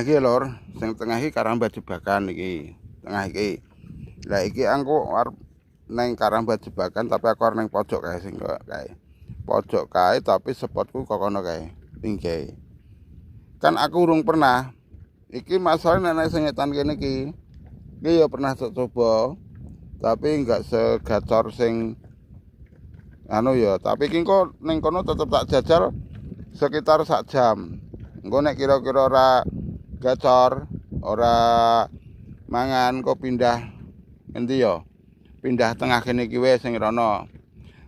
Nah iki lur, sing tengah iki Karamba Jebakan iki. Tengah iki. Lah iki aku arep neng Karamba Jebakan tapi aku arep neng pojok kae sing kae. Pojok kae tapi spotku kok kono kae. Tinggi. Kan aku urung pernah. Iki masalah nenek sing ngetan kene iki. Iki ya pernah coba. Tapi enggak segacor sing anu ya, tapi iki kok ning kono tetep tak jajal sekitar sak jam. Engko nek kira-kira ora gacor, ora mangan kok pindah endi ya? Pindah tengah kene iki wae sing rono.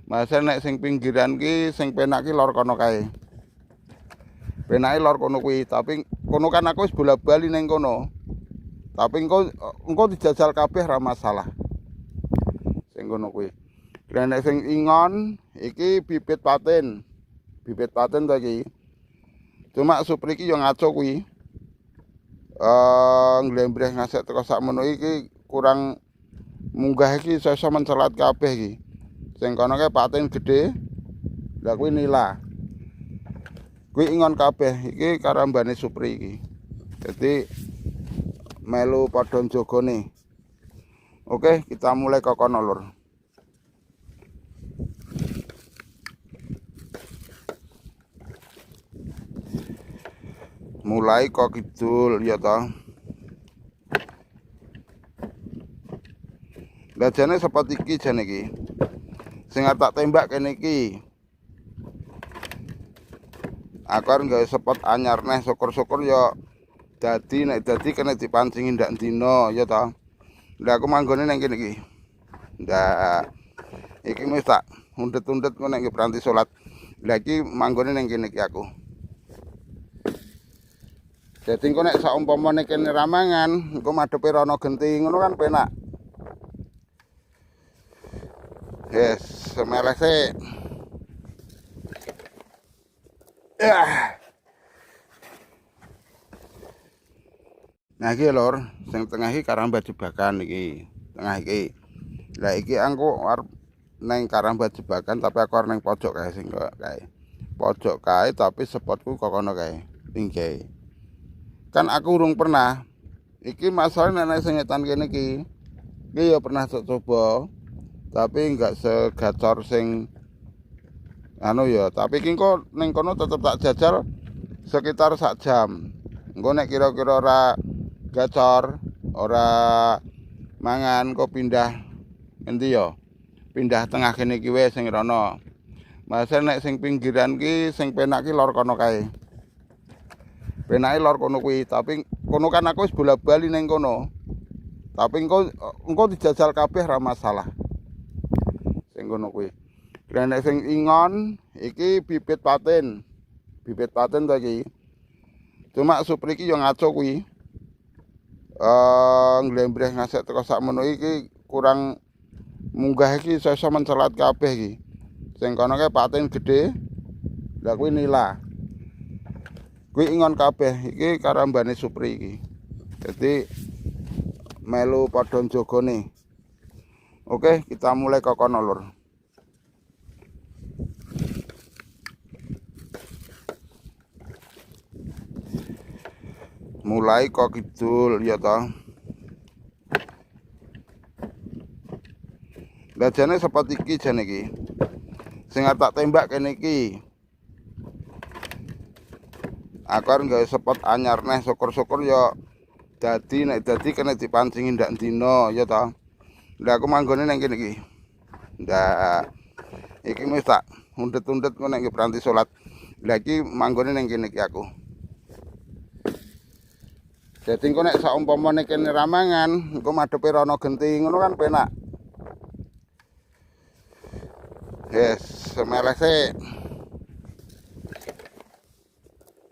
Masa nek sing pinggiran ki sing penak ki lor kono kae. Penake lor kono kuwi, tapi kono kan aku wis bola-bali ning kono. Tapi engko dijajal kabeh ora masalah. Sing kono kuwi. Nek sing ingon iki bibit paten. Bibit paten ta iki. Cuma supri iki yo ngaco kuwi. Nglembreh ngasek teko sakmono iki kurang munggah iki iso mencelat kabeh iki. Sing kono kae paten gedhe. Lah kuwi nila. Kuwi ingon kabeh iki karambane supri iki. Jadi melu padha njogone. Oke, kita mulai ke kono lur. Mulai kok kidul ya toh. Lah jane sepot iki jane iki. Sing arep tak tembak kene iki. Aku arep gawe spot anyar neh syukur-syukur ya dadi nek dadi kena dipancingi ndak dina ya toh. Lah aku manggone nang kene iki. Ndak iki wis tak undet-undet kok nek berhenti salat. Lah iki manggone nang kene iki aku. Dadi engko nek saumpamane kene ramangan, engko madhepe rono genti ngono kan penak. Yes, semeleh sik. Nah iki lur, sing tengah iki Karamba Jebakan iki. Tengah iki. Lah iki aku arep neng Karamba Jebakan tapi aku arep neng pojok kae sing kae. Pojok kae tapi spotku kok kono kae. Tinggi. Kan aku urung pernah. Iki masalah nenek sing ngetan kene iki. Iki ya pernah coba. Tapi enggak segacor sing anu ya, tapi iki kok ning kono tetep tak jajal sekitar sak jam. Engko nek kira-kira ora gacor, ora mangan kok pindah endi ya? Pindah tengah kene iki wae sing rono. Masa nek sing pinggiran ki sing penak ki lor kono kae. Penake lor kono kuwi, tapi kono kan aku wis bola-bali ning kono. Tapi engko dijajal kabeh ora masalah. Sing kono kuwi. Nek sing ingon iki bibit paten. Bibit paten ta iki. Cuma supri iki yo ngaco kuwi. Nglembreh ngasek teko sakmono iki kurang munggah iki iso mencelat kabeh iki. Sing kono kae paten gedhe. Lah kuwi nila. Kuwi ingon kabeh iki karambane supri iki. Jadi melu padha njogone. Oke, kita mulai ke kono lur. Mulai kok kidul ya toh. Lah jane sepot iki jane iki. Sing arep tak tembak kene iki. Aku arep gawe spot anyar neh syukur-syukur ya dadi nek dadi kena dipancingi ndak dina ya toh. Lah aku manggone nang kene iki. Ndak iki wis tak undet-undet kok nek berhenti salat. Lah iki manggone nang kene iki aku. Dadi engko nek saumpamane kene ramangan, engko madhepe rono genti ngono kan penak. Yes, semeleh sik.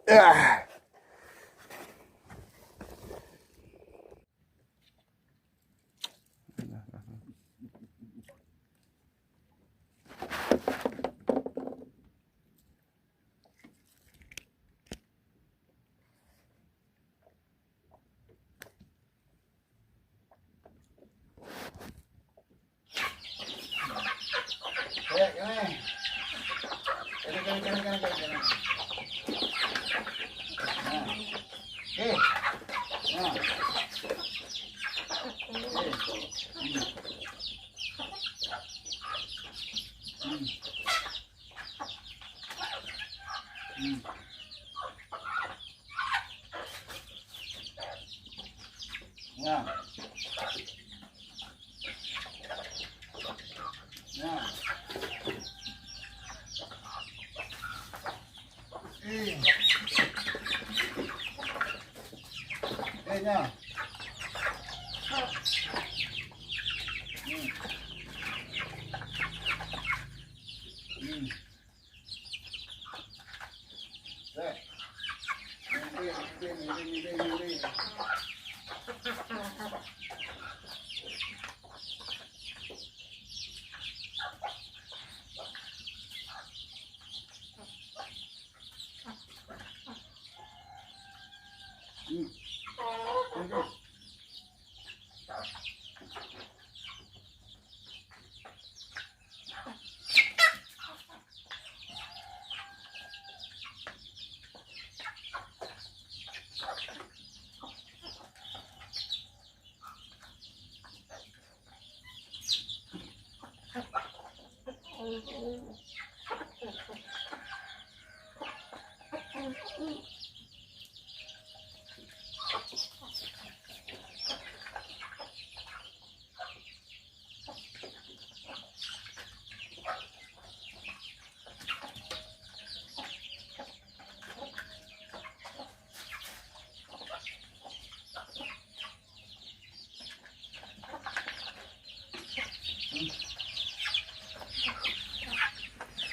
Oke. Hmm. Hmm. Ya. Ya. Ya. Hmm.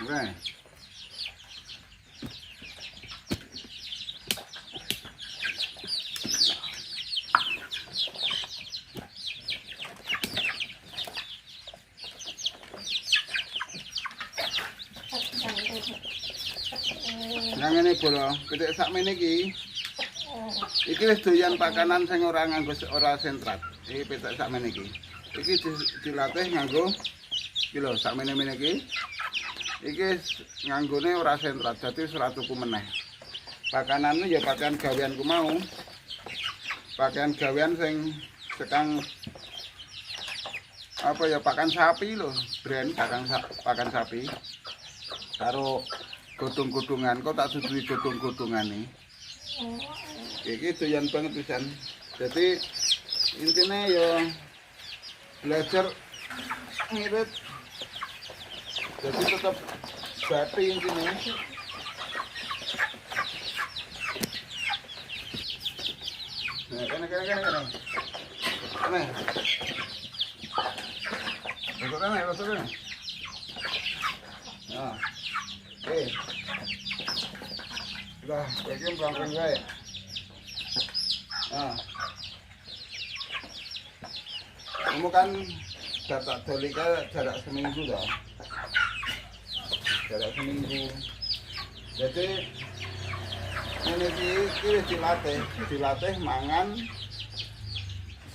Oke. Nang ngene bolo, pitik sakmene iki. Iki wis doyan pakanan sing ora nganggo ora sentrat. Iki pitik sakmene iki. Iki dilatih nganggo iki lho sakmene-mene iki. Iki nganggone ora sentrat, dadi wis ora tuku meneh. Pakanane ya pakaian gaweanku mau. Pakaian gawean sing sekang apa ya pakan sapi lho, brand pakan sapi. Karo godhong-godhongan kok tak duduhi godhong-godhongane. Iki doyan banget pisan. Jadi intine ya belajar ngirit. Jadi tetap bati intine. Nah, kene. Kene. Masuk. Nah. Oke. Udah, bikin pelangkang gue. Nah. Kamu kan jarak dolika jarak seminggu dah. Jarak seminggu. Jadi ini wis dilatih mangan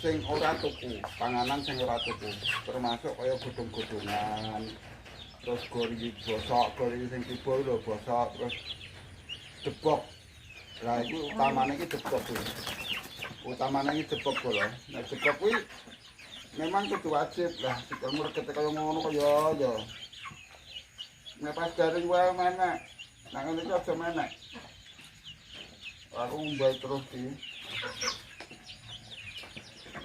sing ora tuku, panganan sing ora tuku, termasuk kaya godhong-godhongan, terus gori bosok sing tiba lho bosok, terus debok. Lah iki utamane iki debok kuwi. Utamane iki debok lho. Nah debok kuwi memang kudu wajib lah, sikil murket kaya ngono kaya ya. Nek pas garing wae menek. Nang ngene iki aja menek. Aku mbay terus iki.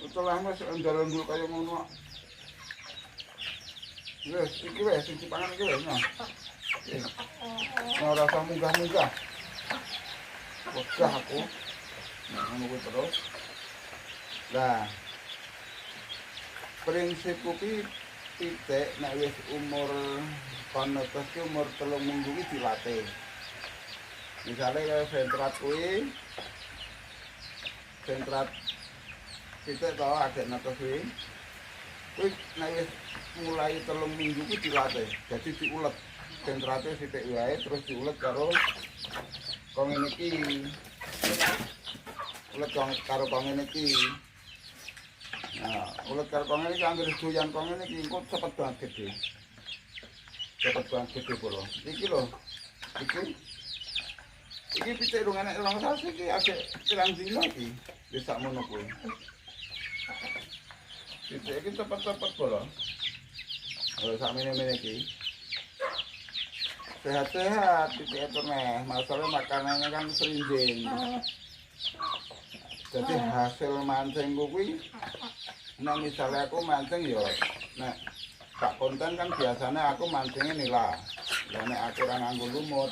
Setelah mas ndal-ndul kaya ngono. Wes iki wes sing dipangan iki wes nah. Ora usah munggah-munggah. Wegah aku. Nah, ngono kuwi terus. Lah. Prinsip kuwi pitik nek wis umur kono terus umur 3 minggu iki dilatih. Misale kaya sentrat kuwi sentrat pitik to agek netes kuwi. Kuwi nek wis mulai 3 minggu kuwi dilatih. Jadi diulet. Sentrate sithik wae terus diulet karo kong ngene iki. Ulet karo kong ngene iki. Nah, ulet karo kong ngene iki anggere doyan kong ngene iki engko cepet banget gede. Cepet banget gede polo. Iki lho. Iki pitik rung enek rong sasi iki agek pirang dina iki. Wis sakmono kuwi. Pitik iki cepet-cepet polo. Sakmene-mene iki. sehat-sehat itu nih. Masalah makanannya kan serinding. Jadi hasil mancing kuwi nek misalnya aku mancing ya nek tak konten kan biasanya aku mancingnya nila. Lah nek aku ora nganggo lumut.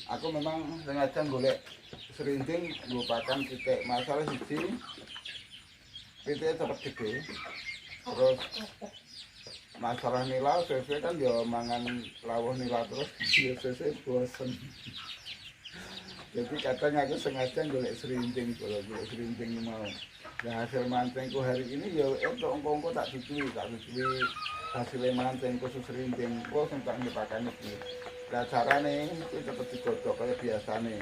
Aku memang sengaja golek serinding merupakan titik masalah siji titiknya cepet gede. Terus masalah nila sesuai kan ya mangan lawuh nila terus biasanya bosen. Jadi katanya aku sengaja golek serinding kalau golek serinding mau. Nah hasil mancingku hari ini ya untuk engko tak tutui hasilnya mancing khusus serinding. Kok sing tak dipakai iki. Lah carane kuwi tetep digodhog kaya biasane.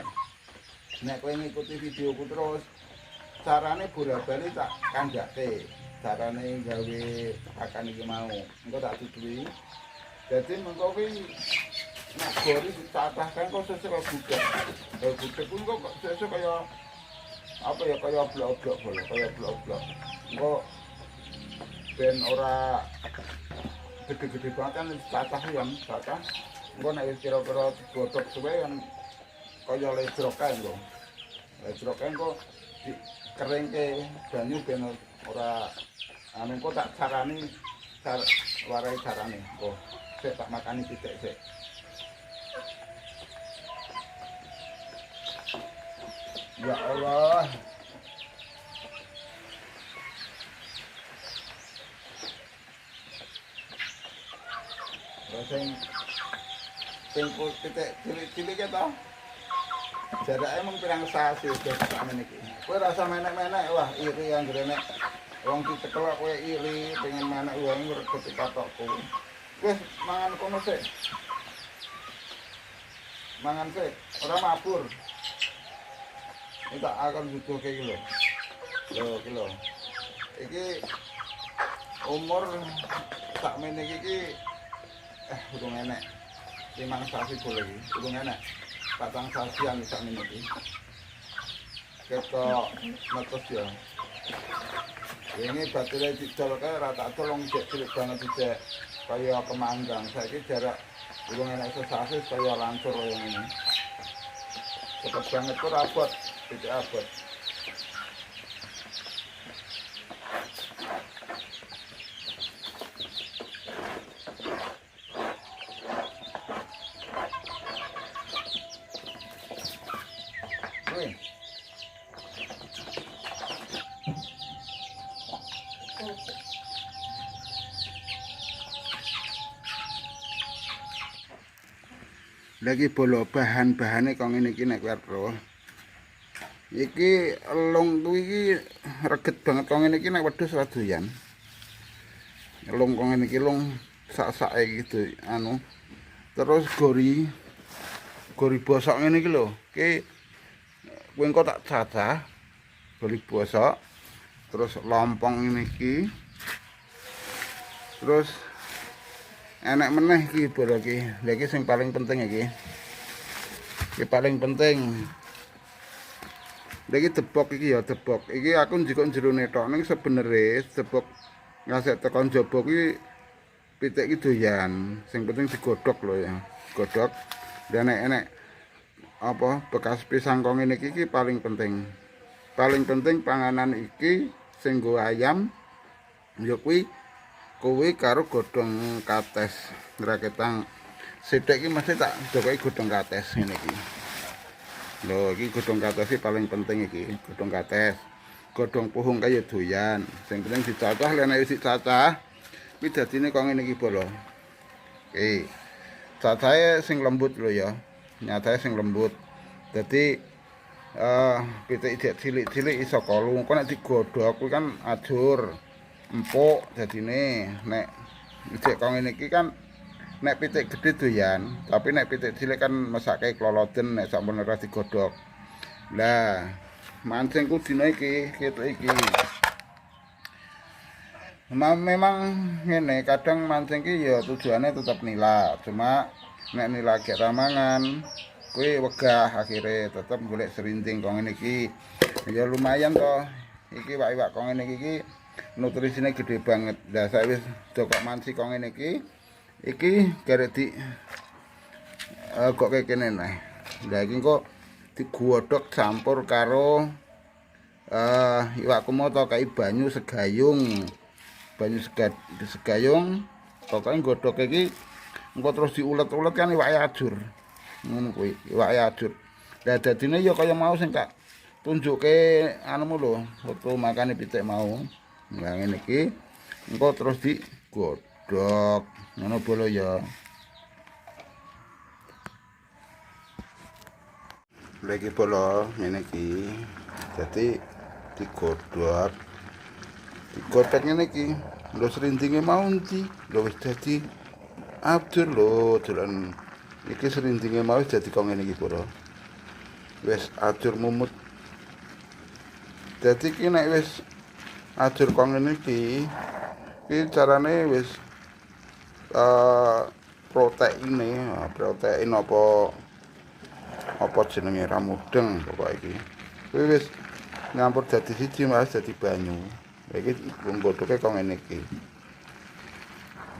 Nek kowe ngikuti videoku terus carane bola-bali tak kandhake. Carane gawe pakan iki mau. Engko tak tutui. Jadi mengko kuwi nek gori ditatahkan kok sesuai budek. Budek pun kok sesuai kaya apa ya kaya blok-blok bola, kaya blok-blok. Engko ben ora gede-gede banget kan tatah yang tatah. Engko nek kira-kira digodhog suwe yang kaya ledrok kae lho. Ledrok kae kok dikeringke banyu ben ora anu kok tak carani warai carane. Kok sik tak makani pitik sik. Ya Allah. Sing titik cilik-cilik ya toh. Jarake mung pirang sasi wis sakmene iki. Kowe rasa menek-menek wah iri anggere nek wong ditekel kowe iri pengen menek wae ngerti patokku. Wis mangan kono sik. Mangan sik, ora mabur. Ini tak akan butuh kayak gitu loh. Iki umur tak menek iki urung enek 5 sasi boleh iki urung enek 4 sasian sak menek iki ketok metes ya ini baterai dicol kae rata tolong cek cilik banget cek kaya kemanggang saiki jarak urung enek sesasi kaya lancur yang ini cepet banget kok abot titik abot. Wih. Lagi bolo bahan-bahane kok ngene iki nek kowe iki elung kuwi iki reget banget kok ngene iki nek wedhus ora doyan. Elung kok ngene iki elung sak-sake gitu anu. Terus gori bosok ngene iki lho. Iki kowe engko tak cacah gori bosok. Terus lompong ngene iki. Terus enak meneh iki bolo iki. Lha iki sing paling penting iki. Iki paling penting. Lagi tebok iki ya tebok. Iki aku njikok jerone tok ning sebenere tebok ngasek tekan jaba kuwi pitik iki doyan. Sing penting digodhog lho ya. Godhog. Dan enek apa bekas pisang kok ngene iki paling penting. Paling penting panganan iki sing nggo ayam ya kuwi karo godhong kates. Raketang sithik iki mesti tak jokoki godhong kates ngene iki. Lho iki godhong kates iki paling penting iki, godhong kates. Godhong puhung kaya doyan. Sing penting dicacah lek nek wis dicacah kuwi dadine kok ngene iki bolo. Oke. Cacahe sing lembut lho ya. Nyatae sing lembut. Dadi pitik cilik-cilik iso kolu. Kok nek digodhog kuwi kan ajur. Empuk dadine nek ijek kok ngene iki kan nek pitik gede doyan, tapi nek pitik cilik kan mesake kloloden nek sampun ora digodhog. Lah, mancingku dina iki ketok iki. Memang ngene, kadang mancing ki ya tujuannya tetap nila, cuma nek nila gek ramangan, kuwi wegah akhire tetep golek serinding kok ngene iki. Ya lumayan toh. Iki iwak-iwak kok ngene iki nutrisine gede banget. Lah saya wis dokok manci kok ngene iki. Iki garek kok kayak kene nah. Lah iki kok digodhog campur karo iwak kumoto kayak banyu segayung. Banyu segayung pokoke godhog iki engko terus diulet-ulet kan iwake ajur. Ngono kuwi, iwake ajur. Lah dadine ya kaya mau sing tak tunjukke anumu lho, foto makane pitik mau. Lah ngene iki engko terus digodhog. Ngono bolo ya. Lagi bolo ngene iki. Dadi digodhog. Digodhog ngene iki. Lho serindinge mau ndi? Lho wis dadi ajur lho dolan. Iki serindinge mau wis dadi kok ngene iki bolo. Wis ajur mumut. Dadi iki nek wis ajur kok ngene iki carane wis protein apa jenenge ra mudeng pokoke iki. Kuwi wis nyampur dadi siji mas dadi banyu. Iki nggodhoke kok ngene iki.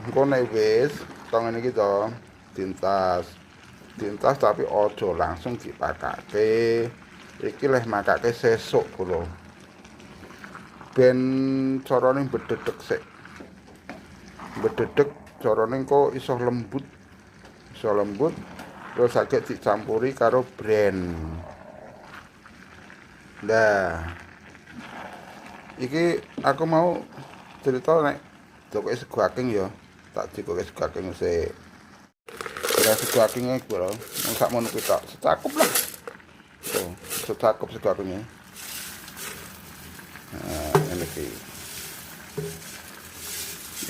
Engko nek wis kok ngene iki to dintas. Dintas tapi aja langsung dipakake. Iki leh makake sesuk kula. Ben carane bededeg sik. Bededeg carane kok iso lembut. Iso lembut terus saged dicampuri karo brand. Lah iki aku mau cerita nek dokoke sego aking ya. Tak dikoke sego aking sik. Ya sego akinge kula sak mono kuwi tok. Secakup lah. Tuh, secakup sego akinge. Nah, ngene iki.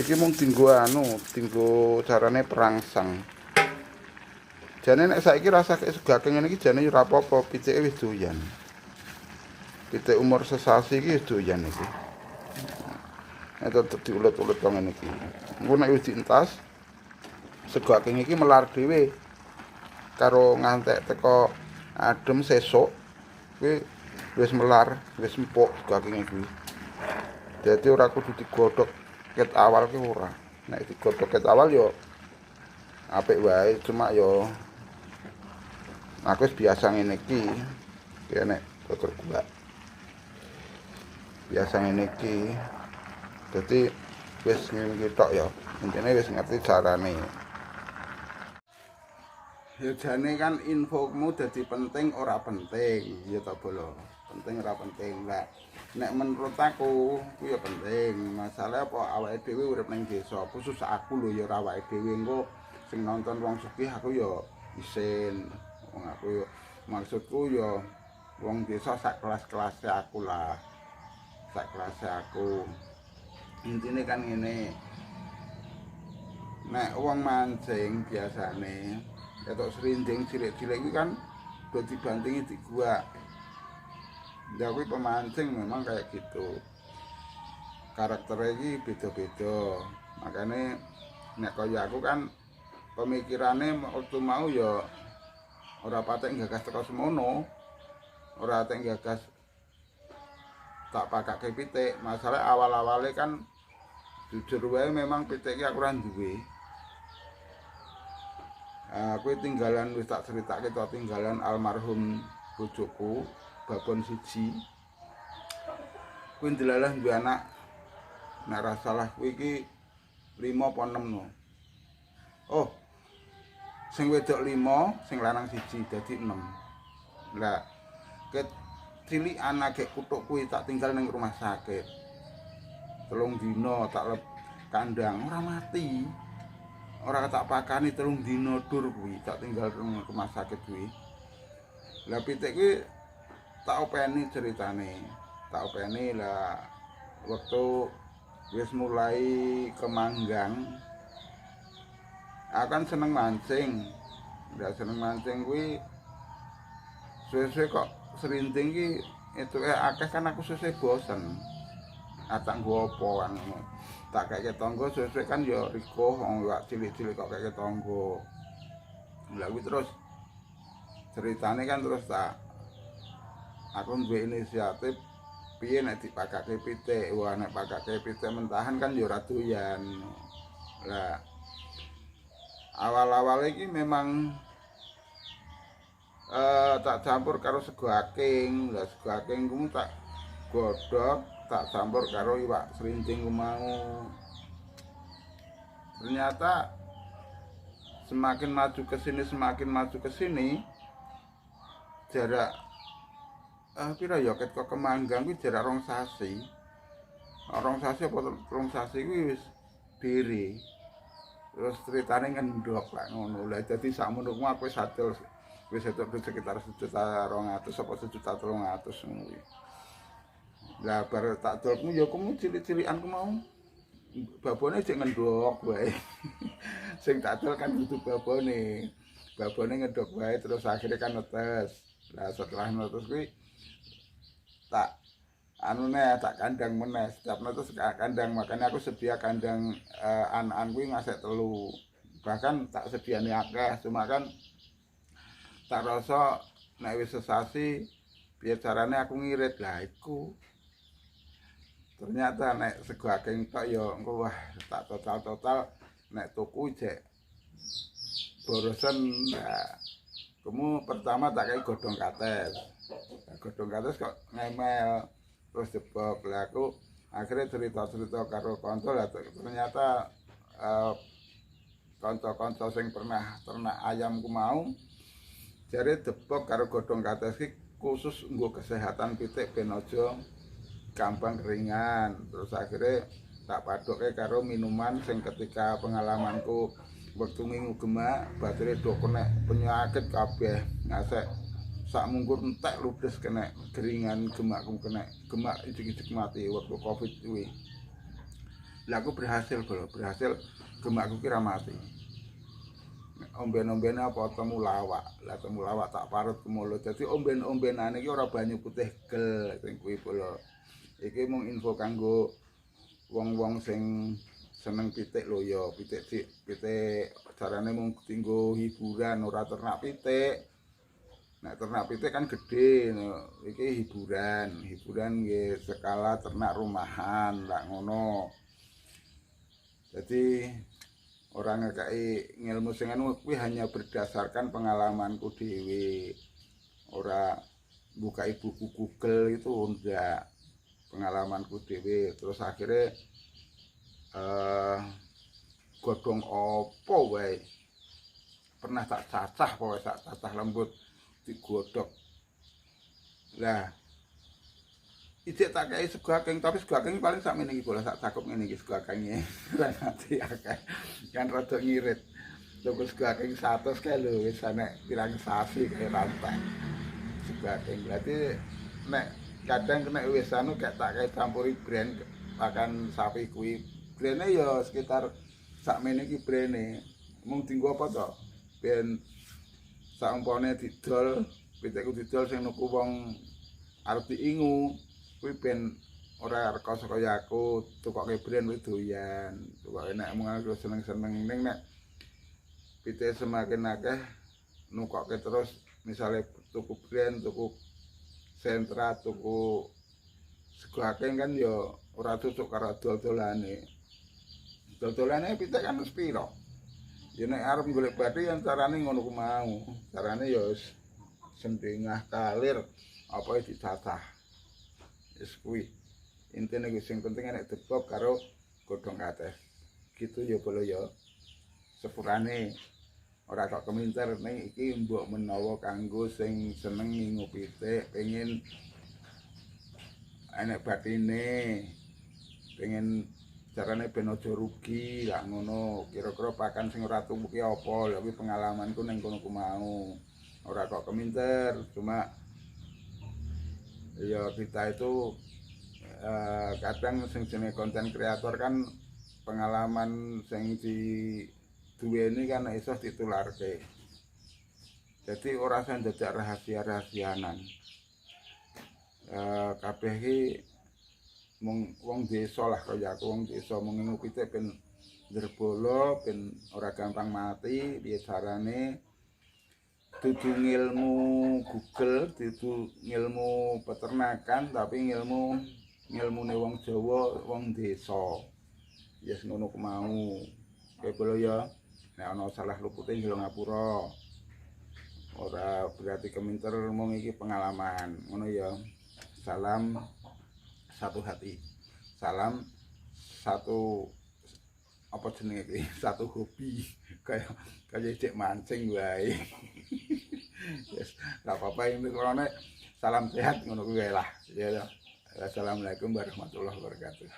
Iki mung tinggo carane perangsang. Jane nek saiki rasake sego aking ngene iki jane ora apa-apa, pitike wis doyan. Pitik umur sesasi iki wis doyan iki. Nek tetep diulet-ulet kok ngene iki. Engko nek wis dientas sego aking iki melar dhewe. Karo ngantek teko adem sesuk kuwi wis melar, wis empuk sego aking iki. Dadi ora kudu digodhog ket awal ki ora. Nek digodhog ket awal yo apik wae, cuma yo aku wis biasa ngene iki. Ya nek kotor gua. Biasa ngene iki. Dadi wis ngene iki tok ya. Intine wis ngerti carane. Ya jane kan infomu dadi penting ora penting, ya ta bolo. Penting ora penting. Lah nek menurut aku kuwi ya penting. Masalah apa awake dhewe urip ning desa, khusus aku lho ya ora awake dhewe engko sing nonton wong sugih aku ya isin. Wong aku maksudku ya wong desa sak kelas-kelase aku lah. Sak kelase aku. Intine kan ngene. Nek wong mancing biasane ketok serinding cilik-cilik iki kan do dibantingi di gua. Ya kuwi pemancing memang kayak gitu. Karakternya iki beda-beda. Makanya nek kaya aku kan pemikirannya waktu mau ya ora patek gagas teko semono. Ora patek gagas tak pakake pitik. Masalah awal-awale kan jujur wae memang pitik iki aku ora duwe. Aku tinggalan wis tak critake to tinggalan almarhum bojoku babon siji. Kuwi ndelalah duwe anak. Nek ora salah kuwi iki 5 apa 6 no. Oh. Sing wedok 5, sing lanang siji dadi 6. Lah ket cilik anak gek kutuk kuwi tak tinggal ning rumah sakit. 3 dina tak kandang ora mati. Ora tak pakani 3 dina dur kuwi tak tinggal ning rumah sakit kuwi. Lah pitik kuwi tak openi ceritane. Tak openi lah waktu wis mulai kemanggang. Aku kan seneng mancing. Ndak seneng mancing kuwi suwe-suwe kok serinding iki etuke akeh kan aku suwe bosen. Atak nggo apa kan ngono. Tak kaya tangga suwe-suwe kan ya riko wong iwak cilik-cilik kok kaya tangga. Lah kuwi terus ceritane kan terus tak aku duwe inisiatif piye nek dipakake pitik. Wah nek pakake pitik mentahan kan ya ora doyan. Lah awal-awal iki memang tak campur karo sego aking. Lah sego aking kuwi tak godhog, tak campur karo iwak serinting ku mau. Ternyata semakin maju ke sini jarak pira ya ket kok Kemanggang kuwi jarak 2 sasi. 2 sasi apa 3 sasi kuwi wis diri. Terus ceritane ngendhok lak ngono. Lah dadi sakmono ku aku wis adol wis entuk sekitar 1.200.000 apa 1.300.000 ngono kuwi. Lah bar tak dolku ya kumu cilik-cilikan ku mau. Babone sik ngendhok wae. Sing tak dol kan dudu babone. Babone ngedhok wae terus akhirnya kan netes. Lah setelah netes kuwi tak tak kandang meneh. Setiap netes kandang, makanya aku sedia kandang an-an kuwi ngasek 3. Bahkan tak sediane akeh, cuma kan tak rasa nek wis sesasi piye carane aku ngirit. Lah iku ternyata nek sego aking tok ya engko wah tak total nek tuku jek borosen. Nah, kamu pertama tak kayak godhong kates. Nah, godhong kates kok ngemel terus jebok. Lah aku akhirnya cerita karo kanca. Lah ternyata kanca-kanca sing pernah ternak ayam ku mau jare jebok karo godhong kates iki khusus nggo kesehatan pitik ben aja gampang keringan. Terus akhirnya tak padoke karo minuman sing ketika pengalamanku waktu minggu gemak batere do kena penyakit kabeh. Ngasek sak mungkur entek ludes kena keringan, gemakku kena gemak ijik-ijik mati waktu Covid kuwi. Lah aku berhasil gemakku kira mati. Omben-ombene apa temulawak. Lah temulawak tak parut ke mulut. Dadi omben-ombenane iki ora banyu putih gel sing kuwi pula. Iki mung info kanggo wong-wong sing seneng pitik lho ya, pitik carane mung tinggo hiburan ora ternak pitik. Nek ternak pitik kan gede, iki hiburan nggih skala ternak rumahan lak ngono. Jadi orang ngekei ngilmu sing anu kuwi hanya berdasarkan pengalamanku dhewe. Ora buka buku Google itu enggak. Pengalamanku dhewe. Terus akhirnya godhong apa wae pernah tak cacah pokoke tak cacah lembut digodhog. Lah ijek tak kei sego aking, tapi sego aking paling sak meniki bola sak cakup ngene iki sego akinge. Ora nganti akeh. Kan rada ngirit. Tuku sego aking 100 kae lho wis enek pirang sasi kae rantai. Sego aking berarti nek kadang kena wis anu gak tak kae campuri brand pakan sapi kuwi. Brene ya sekitar sakmene iki brene. Mung dienggo apa to? Ben saumpane didol, pitikku didol sing nuku wong arep diingu, kuwi ben ora reka saka yaku, tukoke brand kuwi doyan. Tukoke nek mung aku seneng-seneng ning nek pitik semakin akeh nukoke terus misale tuku brand, tuku sentra, tuku sego aking kan ya ora cocok karo dol-dolane. Dol-dolane pitik kan wis pira. Ya nek arep golek bathi yang carane ngono ku mau. Carane ya wis sendengah kalir apa dicacah. Wis kuwi. Intine kuwi sing penting nek debok karo godhong kates. Gitu ya bolo ya. Sepurane ora kok keminter ning iki mbok menawa kanggo sing seneng ngingu pitik, pengen enek batine, pengen carane ben aja rugi lak ngono. Kira-kira pakan sing ora tumbuki apa, lha kuwi pengalamanku ning kono ku mau. Ora kok keminter, cuma ya kita itu kadang sing jenenge konten kreator kan pengalaman sing di duweni kan iso ditularke. Jadi ora usah ndadak rahasia-rahasianan. Kabeh iki mung wong desa lah kaya aku wong desa mung ngingu pitik ben nderbolo ben ora gampang mati. Piye carane dudu ngilmu Google, dudu ngilmu peternakan, tapi ngilmune wong Jawa, wong desa. Yes ngono ku mau. Oke bolo ya. Nek ana salah lupute njaluk ngapura. ora berarti keminter mung iki pengalaman ngono ya. Salam satu hati, salam satu apa jenenge iki, satu hobi kayak cek mancing wae. Yes, gak apa-apa ini corona. Salam sehat ngono kuwi lah. Ya. Assalamualaikum warahmatullahi wabarakatuh.